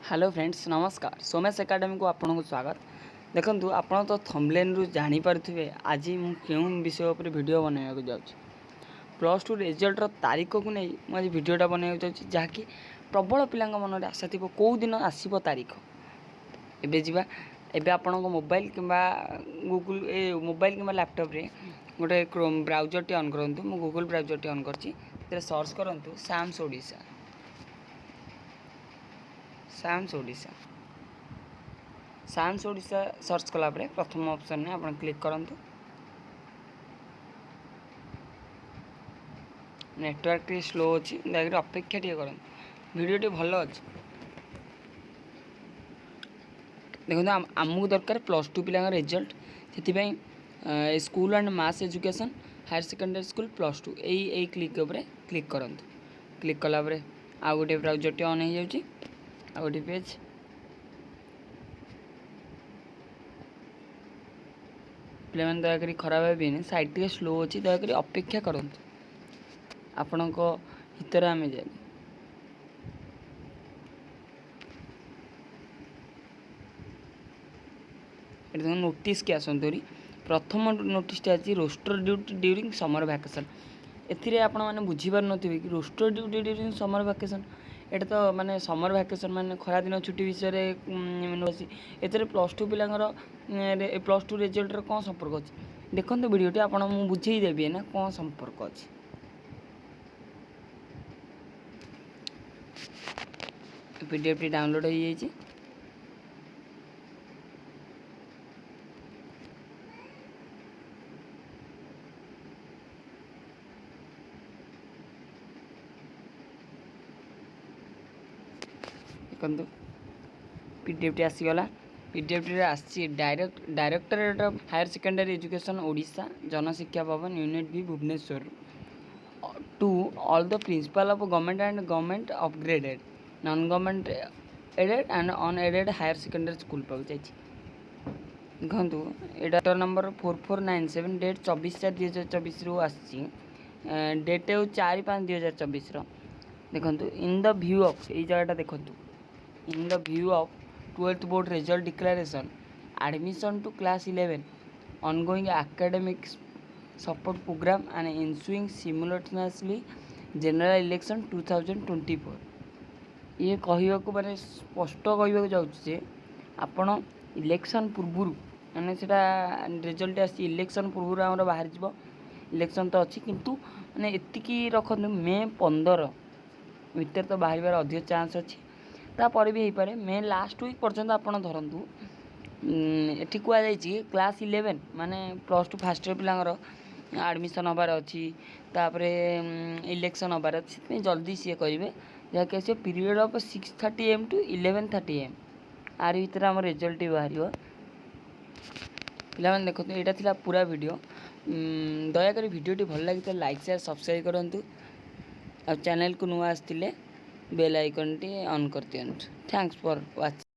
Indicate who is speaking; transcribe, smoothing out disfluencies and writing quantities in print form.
Speaker 1: Hello friends नमस्कार Somesh academy को आपन को स्वागत। देखंतु आपण तो थंबनेल रु जानि पारथिबे आज मु केउ विषय पर वीडियो बनाया को जाउछि। प्लस टू रिजल्ट रो तारीख को नै मु आज वीडियोटा बनाया जाउछि जाकि प्रबल पिलांग मन रे आशा थिबो को दिन आसीबो तारीख। एबे जिबा एबे आपण को मोबाइल किबा गूगल मोबाइल किबा लैपटॉप रे गोटे क्रोम ब्राउजर टी ऑन करंतु। मु गूगल ब्राउजर टी ऑन करछि ते सर्च करंतु SAMS Odisha SAMS Odisha search कला परे प्रथम ऑप्शन ने आपण क्लिक करंतु। नेटवर्क टी स्लो अछि दाइर अपेक्षा टी करंतु। वीडियो टी भलो अछि। देखो आमको दरकार प्लस टू पिला रिजल्ट से school and mass education higher secondary school plus two यही क्लिक उपरे क्लिक करंतु। क्लिक कला परे आ गोटे ब्राउजर टी ऑन हो जाउछि आ गोटे पेज प्लेन दयाकरी खराब हेनी साइट टे स्लो अच्छी दयाकरी अपेक्षा करंतु आपण हितर आम जाए। नोटिस के आसतरी प्रथम नोटिस आज roster duty during summer vacation. एथिरे आपण माने बुझीपार नथिबे कि roster duty during summer vacation एटा तो माने समर वैकेशन माने खरा दिन छुट्टी विषय रे एथिरे प्लस टू पिलांगर प्लस टू रिजल्ट रे कोन संपर्क अछि देखंतु वीडियोटी आपण मु बुझेई देबी ना कोन संपर्क अछि। पीडीएफ टी डाउनलोड हो जाइए। देखो पीडीएफ टी आसीगला। पीडीएफ टी आसी directorate of higher secondary education Odisha Janashiksha Bhawan unit भी Bhubaneswar to all the principal of government and government upgraded non government aided and unaided higher secondary school पाक जाइए। देखो एटा नंबर 4497 डेट 24/4/2024 रु आसी डेट हो 4/5/2024 देखो इन द व्यू ऑफ ये जगह देखो in the view of 12th board result declaration admission to class 11 ongoing academic support program and ensuing simultaneously general election 2024 ये कहवा को माने स्पष्ट कहवा जाऊँ आपण इलेक्शन पूर्व माने सेटा रिजल्ट आसी इलेक्शन पूर्व आमर बाहर जीव इलेक्शन तो अच्छी किंतु माने एतिकी रखते मे 15 भीतर तो बाहर अधिक चांस अच्छी तापर भी हो पारे मे लास्ट वीक पर्यंत आपड़ धरतु एठी कुआ जाइए क्लास 11 माने प्लस टू फास्ट इयर पिलांगर एडमिशन हबार अच्छी तापरे इलेक्शन हबार अच्छी जल्दी सी करेंगे जहाँकि आस period of 6:30 AM to 11:30 AM आर भर आम रिजल्ट बाहर पे देखो यहाँ था पूरा वीडियो। दयाकोरी वीडियोटी भल लगी लाइक शेयर सब्सक्राइब करूँ और चैनल को नुआ आसते बेल आइकन टी ऑन कर दियंतु। Thanks for watching.